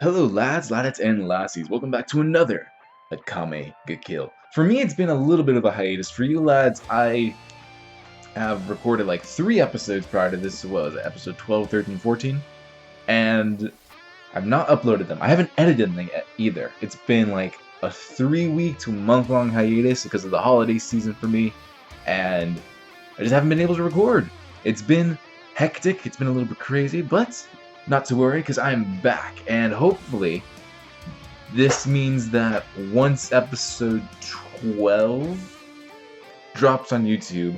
Hello lads, ladettes, and lassies. Welcome back to another Akame Good Kill. For me, it's been a little bit of a hiatus. For you lads, I have recorded like 3 episodes prior to this. What was it, episode 12, 13, 14? And I've not uploaded them. I haven't edited them yet either. It's been like a 3-week to month-long hiatus because of the holiday season for me. And I just haven't been able to record. It's been hectic, it's been a little bit crazy, but not to worry, because I'm back, and hopefully this means that once episode 12 drops on YouTube,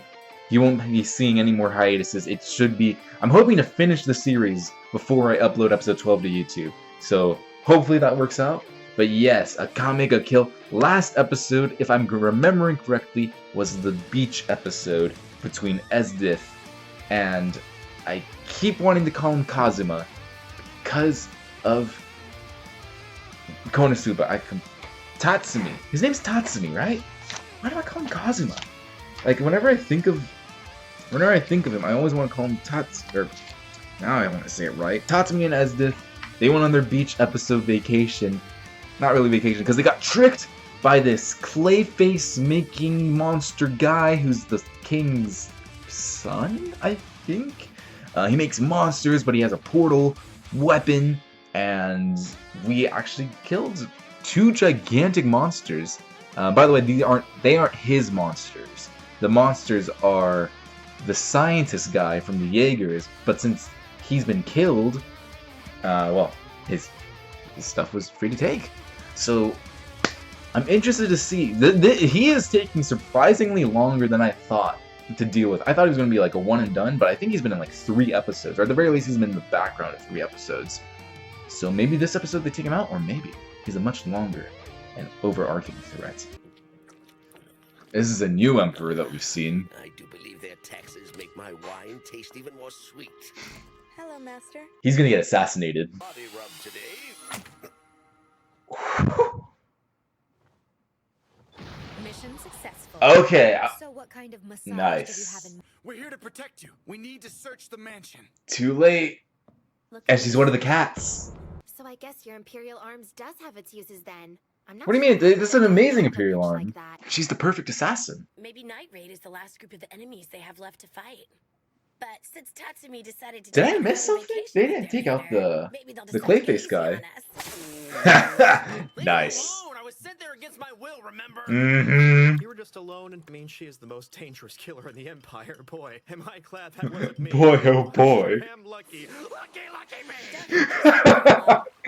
you won't be seeing any more hiatuses. It should be... I'm hoping to finish the series before I upload episode 12 to YouTube, so hopefully that works out. But yes, Akame ga Kill. Last episode, if I'm remembering correctly, was the beach episode between Esdith and... I keep wanting to call him Kazuma because of Konosuba. Tatsumi. His name's Tatsumi, right? Why do I call him Kazuma? Like whenever I think of him, I always want to call him now I want to say it right. Tatsumi and Esdith, they went on their beach episode vacation. Not really vacation, because they got tricked by this clay face making monster guy who's the king's son, I think. He makes monsters, but he has a portal weapon, and we actually killed 2 gigantic monsters. By the way, they aren't his monsters. The monsters are the scientist guy from the Jaegers, but since he's been killed, well, his stuff was free to take. So I'm interested to see. He is taking surprisingly longer than I thought to deal with. I thought he was going to be like a one and done, but I think he's been in like 3 episodes, or at the very least he's been in the background of 3 episodes. So maybe this episode they take him out, or maybe he's a much longer and overarching threat. This is a new emperor that we've seen. I do believe their taxes make my wine taste even more sweet. Hello, Master. He's gonna get assassinated. Body rub today. Mission successful. Okay. So what kind of massage Nice. do you have in We're here to protect you. We need to search the mansion. Too late. Look And at she's you. one of the cats. So I guess your Imperial Arms does have its uses then. I'm not What do you mean? sure This is an amazing like Imperial like arm. that. She's the perfect assassin. Maybe Night Raid is the last group of the enemies they have left to fight. But since Tatsumi decided to Did take I a miss little something? vacation They with didn't their take out leader, maybe they'll the decide to go Clayface easy guy. on us. Leave Nice. me alone. I was sent there against my will, remember? Mm-hmm. You were just alone, and I mean, she is the most dangerous killer in the Empire. Boy, am I glad that wasn't me. Boy, oh boy. I am lucky. Lucky me.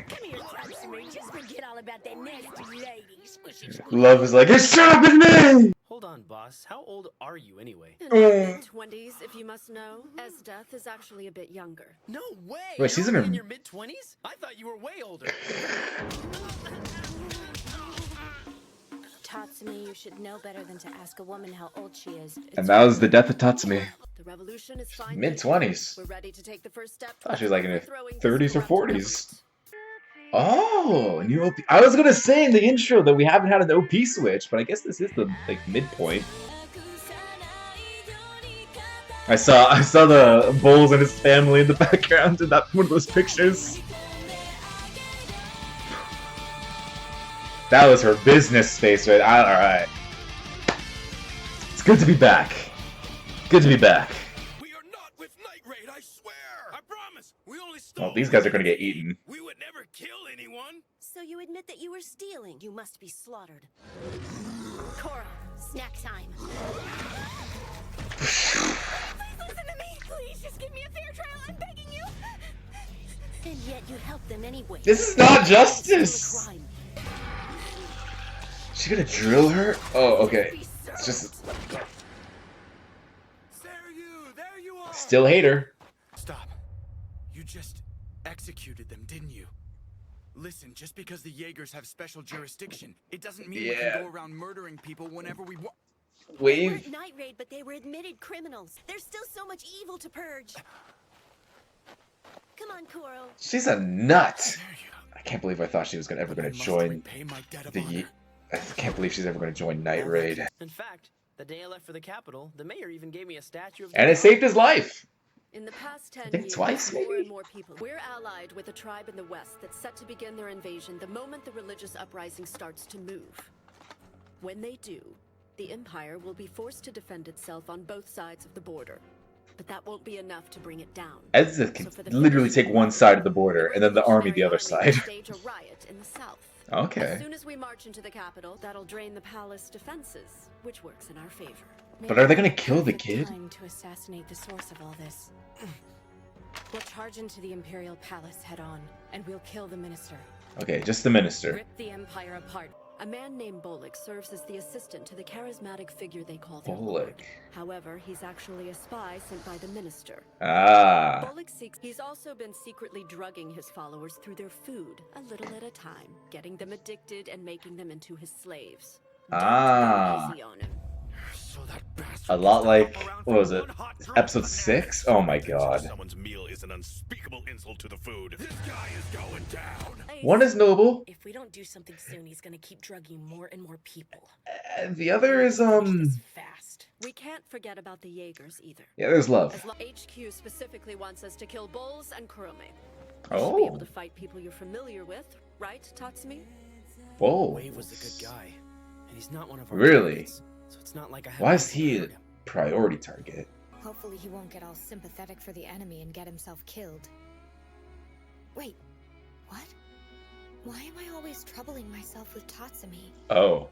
Come here, Tatsumi. Just forget all about that nasty lady. Squishy, squishy. Love is like, it's shut up, it's me! Hold on, boss. How old are you anyway? In her mid-20s, if you must know. Esdeth is actually a bit younger. No way! Wait, she's You're in only her- your mid-20s? I thought you were way older. Tatsumi, you should know better than to ask a woman how old she is. And that was the death of Tatsumi. The revolution is fine. Mid-20s. We're ready to take the first step. I thought she was like in her overthrowing this 30s or corrupt 40s. government. Oh, new OP. I was gonna say in the intro that we haven't had an OP switch, but I guess this is the like midpoint. I saw the Bulls and his family in the background in that one of those pictures. That was her business space, right? Alright. It's good to be back. Good to be back. We are not with Night Raid, I swear. I promise. We only stole. Well, these guys are gonna get eaten. We would never kill anyone. So you admit that you were stealing. You must be slaughtered. Cora, snack time. Please listen to me. Please just give me a fair trial. I'm begging you. And yet you help them anyway. This is not It's still a justice! crime. She gonna drill her? Oh, okay. It's just There you are. still hate her. Stop. You just executed them, didn't you? Listen, just because the Jaegers have special jurisdiction, it doesn't mean we Yeah. can go around murdering people whenever we want. They weren't Wave. Night Raid, but they were admitted criminals. There's still so much evil to purge. Come on, Coral. She's a nut. There you go. I can't believe I thought she was ever gonna I must join repay my debt of the. honor. I can't believe she's ever gonna join Night Raid. In fact, the day I left for the capital, the mayor even gave me a statue of. And it saved his life. In the past 10 think years, twice, more maybe? and more people. We're allied with a tribe in the west that's set to begin their invasion the moment the religious uprising starts to move. When they do, the Empire will be forced to defend itself on both sides of the border. But that won't be enough to bring it down. Ezra can So for the literally finishing take one blow, side of the border and then the army the other Revolutionary side. Army will stage a riot in the south. Okay. As soon as we march into the capital, that'll drain the palace defenses, which works in our favor. But are they gonna kill the Perfect kid? time to assassinate the source of all this. We'll charge into the Imperial Palace head on, and we'll kill the minister. Okay, just the minister. Rip the Empire apart. A man named Bolek serves as the assistant to the charismatic figure they call their Bolek. lord. However, he's actually a spy sent by the minister. Ah. Bolek seeks. He's also been secretly drugging his followers through their food, a little at a time, getting them addicted and making them into his slaves. Don't Ah. go easy on him. So that bastard A lot gets to like, hop around what for was it? one hot drink Episode of 6? bananas. Oh my god. Someone's meal is an unspeakable insult to the food. This guy is going down. One is noble, If we don't do something soon, he's gonna keep drugging more and more people. and the other is, Finish this fast. We can't forget about the Jaegers either. yeah, there's love. HQ specifically wants us to kill Bulls and Kurime. You should be Oh. able to fight people you're familiar with, right, Tatsumi? Whoa. Wave was a good guy, and he's not one of our Really? targets, so it's not like I have Why is anything to he a hurt him. priority target? Hopefully he won't get all sympathetic for the enemy and get himself killed. Wait, what? Why am I always troubling myself with Tatsumi? Oh.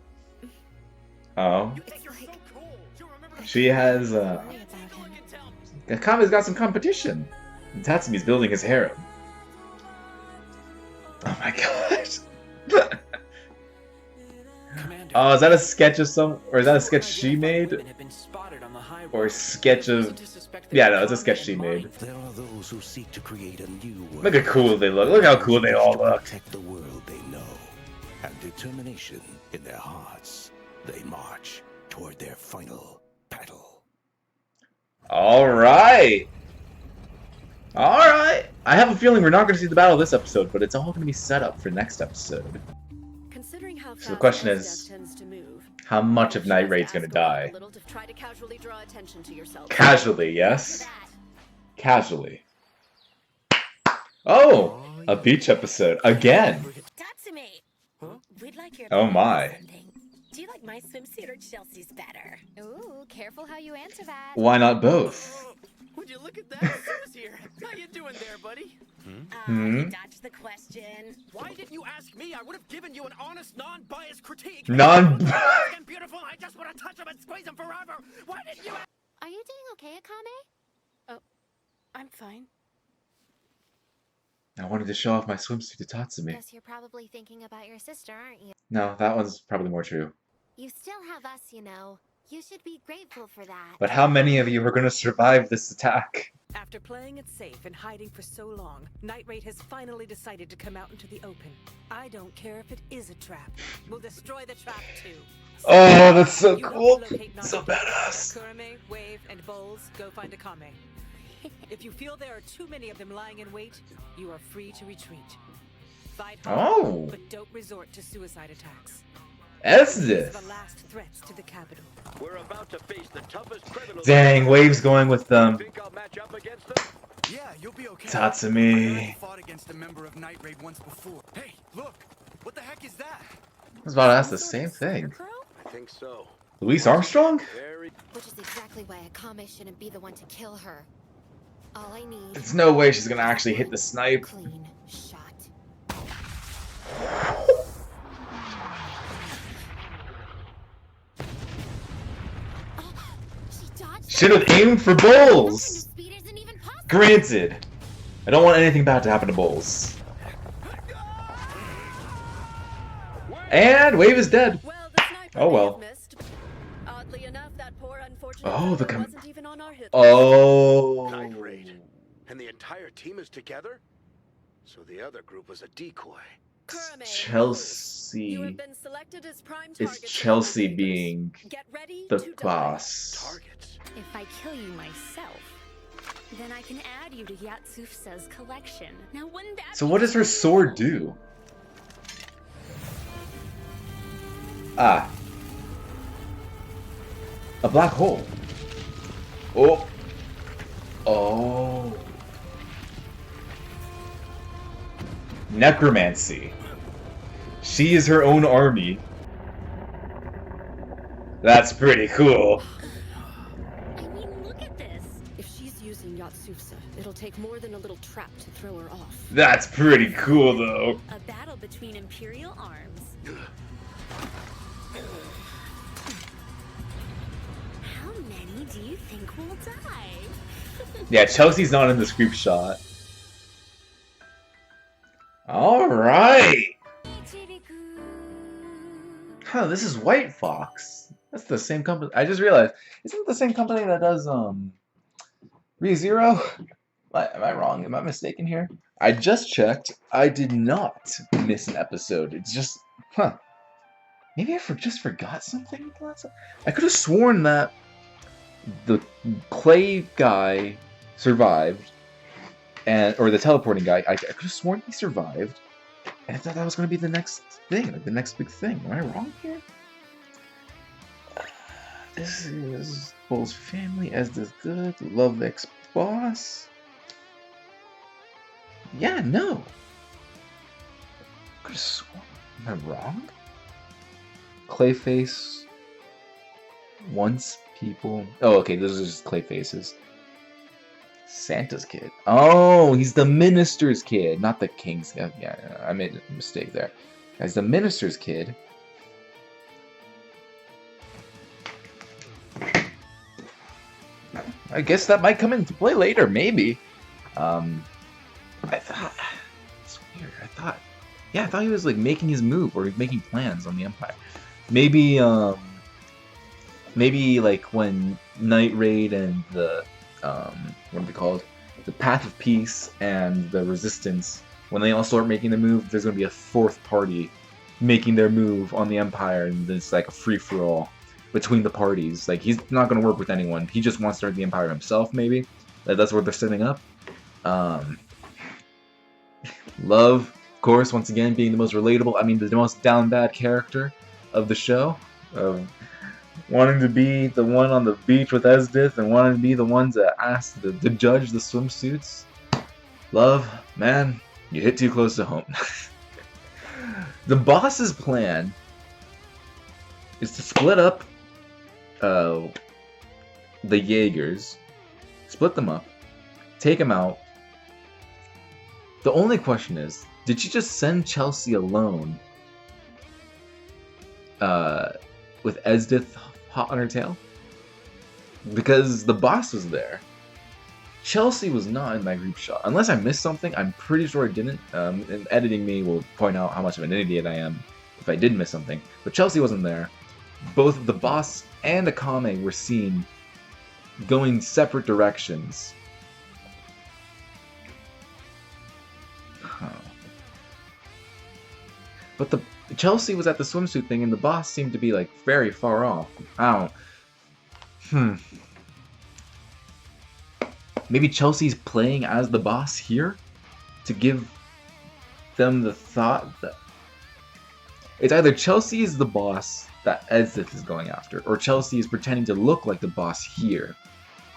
Oh. You think you're so like- cool? You remember She has, Worry about him. Akame's got some competition. And Tatsumi's building his harem. Oh my god. Commander, Oh, is that a sketch of some, or is that a sketch she unidentified made? women have been spotted on the highway. Or a sketch of, Reason to suspect that yeah, no, it's a Akame sketch she and made. mine- There are those who seek to create a new world. Look how cool they look. Look how cool they all To look. protect the world they know. And determination in their hearts. They march toward their final battle. Alright. Alright. I have a feeling we're not going to see the battle this episode, but it's all going to be set up for next episode. Considering how fast So the question Death is, tends to move, how much of just Night Raid's going to ask around die? a little to try to casually draw attention to yourself. Casually, yes? Casually. Oh! A beach episode. Again! Tatsumi! We'd like your Oh opinion on my. something. Do you like my swimsuit or Chelsea's better? Ooh, careful how you answer that. Why not both? Oh, would you look at that? Sue's here. How you doing there, buddy? Hmm? You dodged the question. Why didn't you ask me? I would have given you an honest, non-biased critique. Non- Fucking beautiful. I just want to touch him and squeeze him forever. Why didn't you? Are you doing okay, Akame? Oh, I'm fine. I wanted to show off my swimsuit to Tatsumi. Guess you're probably thinking about your sister, aren't you? No, that one's probably more true. You still have us, you know. You should be grateful for that. But how many of you are going to survive this attack? After playing it safe and hiding for so long, Night Raid has finally decided to come out into the open. I don't care if it is a trap. We'll destroy the trap too. Oh, that's so You help cool. locate So Nagi. badass. Kurime, Wave, and Bowles, go find Akame. If you feel there are too many of them lying in wait, you are free to retreat. Fight hard, Oh. but don't resort to suicide attacks. That's These this. are the last threats to the capital. We're about to face the toughest criminals. Dang, Wave's going with them. Think I'll match up against them? Yeah, you'll be okay. Tatsumi. I already fought against a member of Night Raid once before. Hey, look! What the heck is that? I was about to ask the same thing. I think so. Louise Armstrong? Very. Which is exactly why Akame shouldn't be the one to kill her. All I need There's no way she's going to actually hit the snipe. clean shot. She dodged. Should have aimed for Bulls. Speed isn't even possible. Granted, I don't want anything bad to happen to Bulls. And Wave is dead. Well, the sniper Oh, may well. have missed. Oddly enough, that poor unfortunate Oh, the member com- wasn't even on our hit list. Oh. Night Raid. And the entire team is together? So the other group was a decoy. Kurime, Chelsea. you have been selected as prime Is target for Chelsea the Jaegers. being Get ready the to die. boss? Targets. If I kill you myself, then I can add you to Yatsufusa's collection. Now, wouldn't that So be what does her cool? sword do? Ah. A black hole. Oh. Oh. Necromancy. She is her own army. That's pretty cool. I mean, look at this. If she's using Yatsufsa, it'll take more than a little trap to throw her off. That's pretty cool, though. A battle between Imperial arms. How many do you think will die? Yeah, Chelsea's not in this group shot. Alright! Huh, this is White Fox. That's the same company. I just realized, isn't it the same company that does, ReZero? Am I wrong? Am I mistaken here? I just checked. I did not miss an episode. It's just, maybe I just forgot something? I could have sworn that the clay guy survived, or the teleporting guy. I could have sworn he survived, and I thought that was going to be the next thing, like the next big thing. Am I wrong here? This is Bull's family, as does good. Love ex-boss. Yeah, no. Could have sworn. Am I wrong? Clayface. Once people. Oh, okay. Those are just Clayfaces. Santa's kid. Oh, he's the minister's kid, not the king's. Yeah, I made a mistake there. As the minister's kid. I guess that might come into play later, maybe. I thought it's weird. I thought he was like making his move or making plans on the Empire. Maybe like when Night Raid and the what are they called? The Path of Peace and the Resistance, when they all start making their move, there's gonna be a fourth party making their move on the Empire, and it's like a free-for-all between the parties. Like, he's not gonna work with anyone. He just wants to start the Empire himself, maybe. That's what they're setting up. Love, of course, once again, being the most relatable. I mean, the most down bad character of the show. Wanting to be the one on the beach with Esdith and wanting to be the ones that asked to judge the swimsuits. Love, man, you hit too close to home. The boss's plan is to split up the Jaegers, split them up, take them out. The only question is, did she just send Chelsea alone with Esdith hot on her tail? Because the boss was there. Chelsea was not in that group shot. Unless I missed something, I'm pretty sure I didn't. And editing me will point out how much of an idiot I am if I did miss something. But Chelsea wasn't there. Both the boss and Akame were seen going separate directions. Huh. But Chelsea was at the swimsuit thing, and the boss seemed to be like very far off. I don't. Maybe Chelsea's playing as the boss here to give them the thought that it's either Chelsea is the boss that Esdith is going after, or Chelsea is pretending to look like the boss here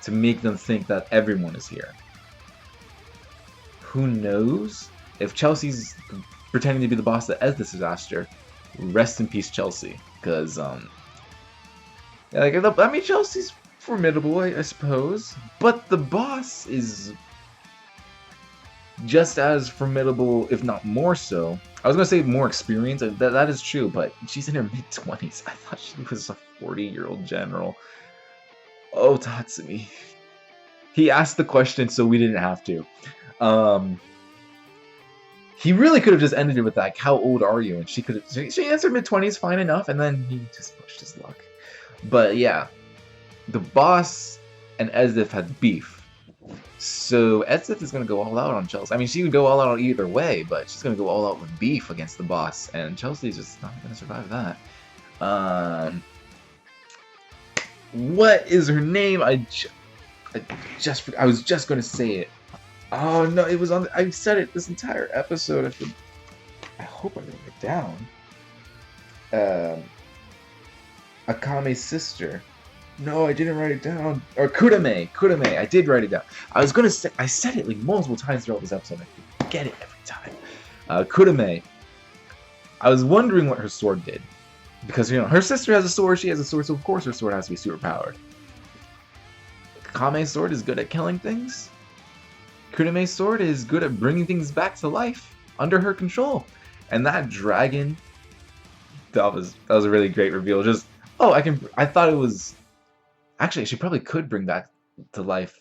to make them think that everyone is here. Who knows? If Chelsea's pretending to be the boss that Esdith is after, rest in peace, Chelsea. Because, Chelsea's formidable, I suppose. But the boss is just as formidable, if not more so. I was going to say more experienced. That is true, but she's in her mid-20s. I thought she was a 40-year-old general. Oh, Tatsumi. He asked the question, so we didn't have to. He really could have just ended it with like, "How old are you?" And she answered mid-20s, fine enough, and then he just pushed his luck. But yeah, the boss and Esdith had beef. So Esdith is going to go all out on Chelsea. I mean, she would go all out either way, but she's going to go all out with beef against the boss, and Chelsea's just not going to survive that. What is her name? I was just going to say it. Oh no, it was on. I said it this entire episode. I hope I wrote it down. Akame's sister, No, I didn't write it down. Or Kurime. I did write it down. I was gonna say, I said it like multiple times throughout this episode. I forget it every time. Kurime. I was wondering what her sword did. Because, you know, her sister has a sword, she has a sword, so of course her sword has to be super powered. Akame's sword is good at killing things. Kurime's sword is good at bringing things back to life under her control. And that dragon, that was a really great reveal. Just, oh, I thought it was, actually, she probably could bring back to life.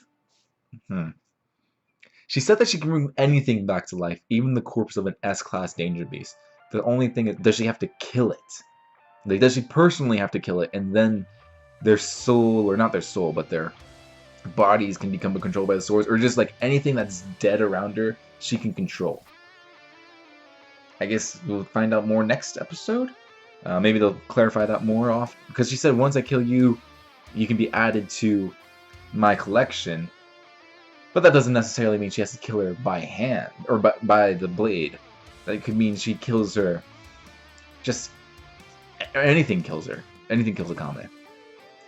She said that she can bring anything back to life, even the corpse of an S-class danger beast. The only thing is, does she have to kill it? Like, does she personally have to kill it, and then their soul, or not their soul, but their bodies can become controlled by the swords, or just like anything that's dead around her, she can control. I guess we'll find out more next episode. Maybe they'll clarify that more off, because she said once I kill you, you can be added to my collection. But that doesn't necessarily mean she has to kill her by hand, or by the blade. That could mean she kills her, just anything kills her. Anything kills Akame.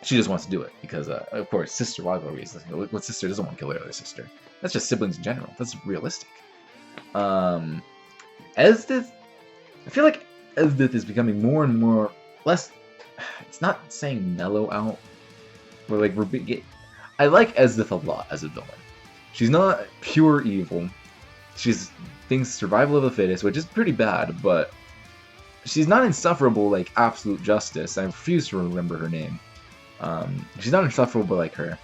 She just wants to do it, because, of course, sister rivalries. What sister doesn't want to kill her other sister? That's just siblings in general. That's realistic. Esdith, I feel like Esdith is becoming more and more, less, it's not saying mellow out, but like, I like Esdith a lot as a villain. She's not pure evil. She's thinks survival of the fittest, which is pretty bad, but she's not insufferable like Absolute Justice. I refuse to remember her name. She's not insufferable like her.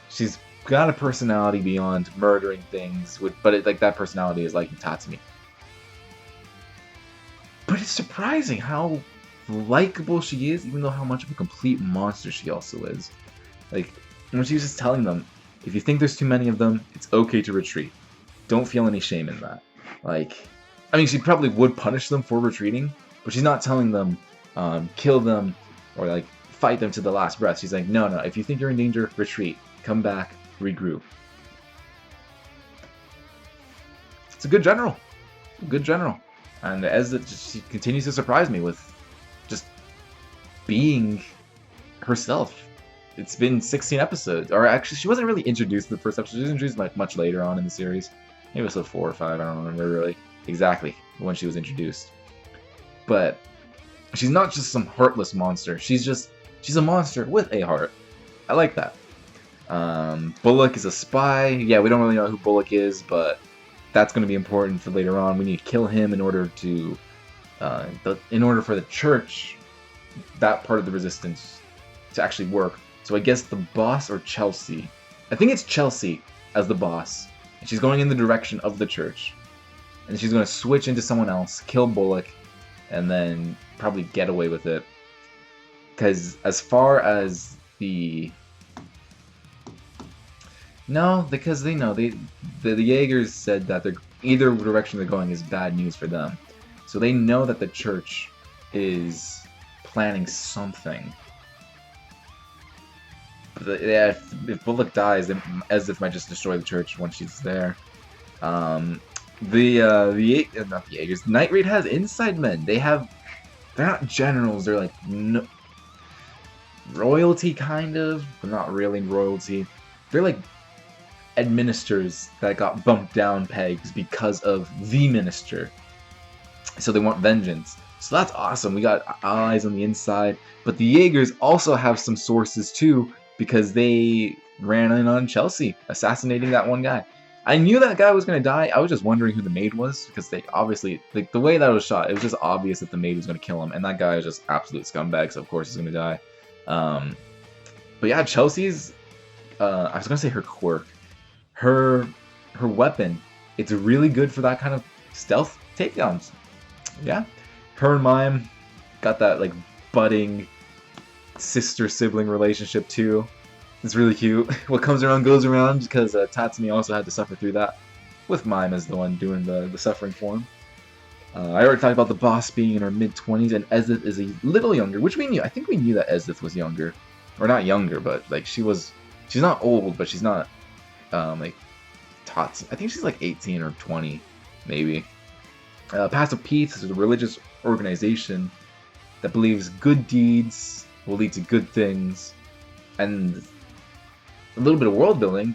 She's got a personality beyond murdering things, but like that personality is like Tatsumi. But it's surprising how likable she is, even though how much of a complete monster she also is. Like, when she was just telling them, if you think there's too many of them, it's okay to retreat. Don't feel any shame in that. Like, I mean, she probably would punish them for retreating, but she's not telling them, kill them, or like, fight them to the last breath. She's like, no, if you think you're in danger, retreat. Come back, regroup. It's a good general. And as she continues to surprise me with just being herself. It's been 16 episodes. Or actually, she wasn't really introduced in the first episode. She was introduced like much later on in the series. Maybe episode 4 or 5. I don't remember really exactly when she was introduced. But she's not just some heartless monster. She's a monster with a heart. I like that. Bullock is a spy. Yeah, we don't really know who Bullock is, but that's going to be important for later on. We need to kill him in order to, in order for the church, that part of the resistance, to actually work. So I guess the boss or Chelsea. I think it's Chelsea as the boss. And she's going in the direction of the church. And she's going to switch into someone else, kill Bullock, and then probably get away with it. Because as far as the... No, because they know. The Jaegers said that either direction they're going is bad news for them. So they know that the church is planning something. Yeah, if Bullock dies, then Esdith might just destroy the church once she's there. Not the Jaegers. Night Raid has inside men. They're not generals. They're like royalty kind of, but not really royalty. They're like administrators that got bumped down pegs because of the minister. So they want vengeance. So that's awesome. We got allies on the inside, but the Jaegers also have some sources too, because they ran in on Chelsea, assassinating that one guy. I knew that guy was going to die. I was just wondering who the maid was, because they obviously, like, the way that was shot, it was just obvious that the maid was going to kill him, and that guy is just absolute scumbag, so of course he's going to die. But yeah, Chelsea's, I was going to say her quirk. Her weapon, it's really good for that kind of stealth takedowns. Yeah. Her and Mime got that, like, budding sister-sibling relationship too. It's really cute. What comes around goes around, because Tatsumi also had to suffer through that, with Mime as the one doing the suffering for him. I already talked about the boss being in her mid-20s, and Esdith is a little younger, which we knew. I think we knew that Esdith was younger. Or not younger, but like she's not old, but she's not like tots. I think she's like 18 or 20, maybe. Path of Peace is a religious organization that believes good deeds will lead to good things, And a little bit of world building.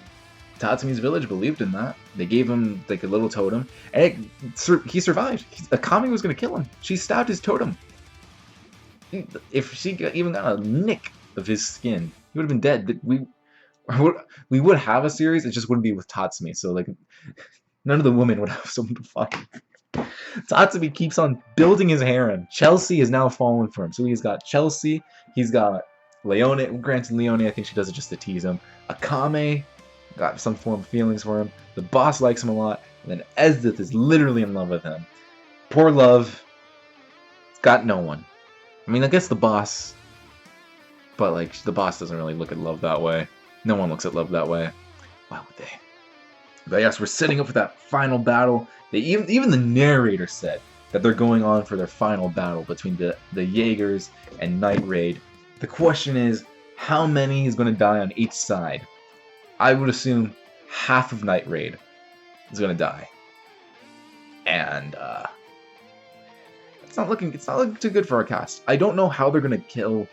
Tatsumi's village believed in that. They gave him like a little totem, and he survived. Akame was gonna kill him. She stabbed his totem. If she even got a nick of his skin, he would have been dead. We would have a series. It just wouldn't be with Tatsumi. So like, none of the women would have someone to fuck. Tatsumi keeps on building his harem. Chelsea has now fallen for him. So he's got Chelsea. He's got Leone. Granted, Leone, I think she does it just to tease him. Akame got some form of feelings for him. The boss likes him a lot. And then Esdith is literally in love with him. Poor Love. Got no one. I mean, I guess the boss. But, like, the boss doesn't really look at love that way. No one looks at love that way. Why would they? But yes, we're setting up for that final battle. Even the narrator said that they're going on for their final battle between the Jaegers and Night Raid. The question is, how many is going to die on each side? I would assume half of Night Raid is going to die. And, it's not looking too good for our cast. I don't know how they're going to kill.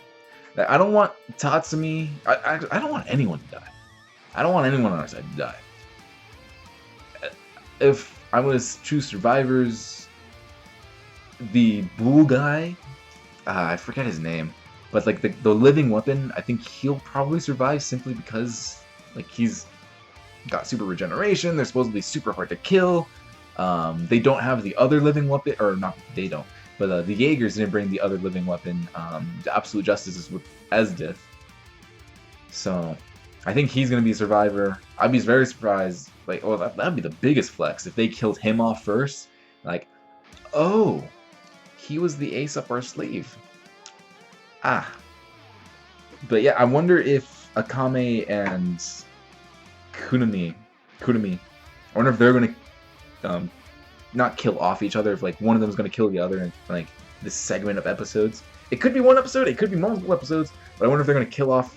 I don't want Tatsumi. I don't want anyone to die. I don't want anyone on our side to die. If I was choose survivors, the bull guy, I forget his name, but like the living weapon, I think he'll probably survive simply because like he's got super regeneration. They're supposedly super hard to kill. They don't have the other living weapon, or not. They don't. But the Jaegers didn't bring the other living weapon. The Absolute Justice is with Esdith. So I think he's going to be a survivor. I'd be very surprised. Like, oh, that'd be the biggest flex if they killed him off first. Like, oh, he was the ace up our sleeve. Ah. But yeah, I wonder if Akame and Kurime, I wonder if they're going to not kill off each other, if like one of them is going to kill the other in like this segment of episodes. It could be one episode, it could be multiple episodes, but I wonder if they're going to kill off,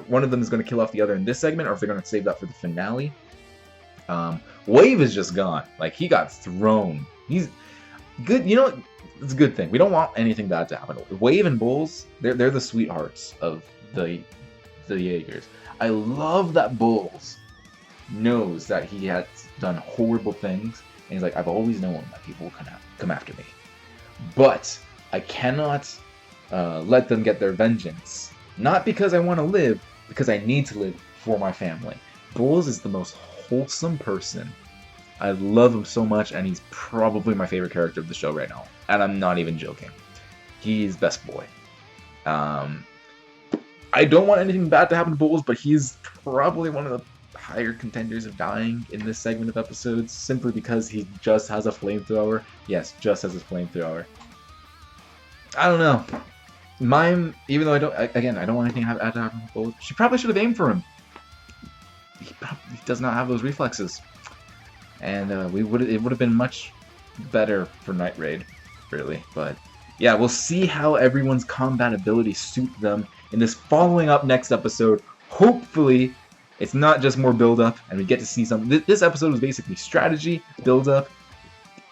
one of them is going to kill off the other in this segment, or if they're going to save that for the finale. Wave is just gone. Like, he got thrown. He's good. You know, it's a good thing. We don't want anything bad to happen. Wave and Bulls, they're the sweethearts of the Jaegers. I love that Bulls knows that he has done horrible things, and he's like, I've always known that people will come after me, but I cannot let them get their vengeance. Not because I want to live, because I need to live for my family. Bulls is the most wholesome person. I love him so much, and he's probably my favorite character of the show right now. And I'm not even joking. He's best boy. I don't want anything bad to happen to Bulls, but he's probably one of the higher contenders of dying in this segment of episodes, simply because he just has a flamethrower. Yes, just has a flamethrower. I don't know. Mime, even though I don't want anything to happen with Bulls, she probably should have aimed for him. He probably does not have those reflexes, and it would have been much better for Night Raid, really. But yeah, we'll see how everyone's combat abilities suit them in this following up next episode. Hopefully, it's not just more build up, and we get to see some. This episode was basically strategy, build up,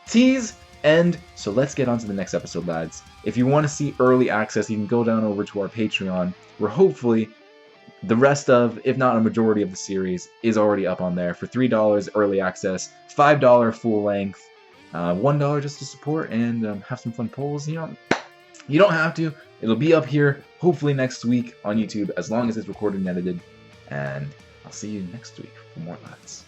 tease, end. So let's get on to the next episode, lads. If you want to see early access, you can go down over to our Patreon, where hopefully the rest of, if not a majority of the series, is already up on there for $3 early access, $5 full length, $1 just to support and have some fun polls. You know, you don't have to. It'll be up here hopefully next week on YouTube, as long as it's recorded and edited. And I'll see you next week for more lads.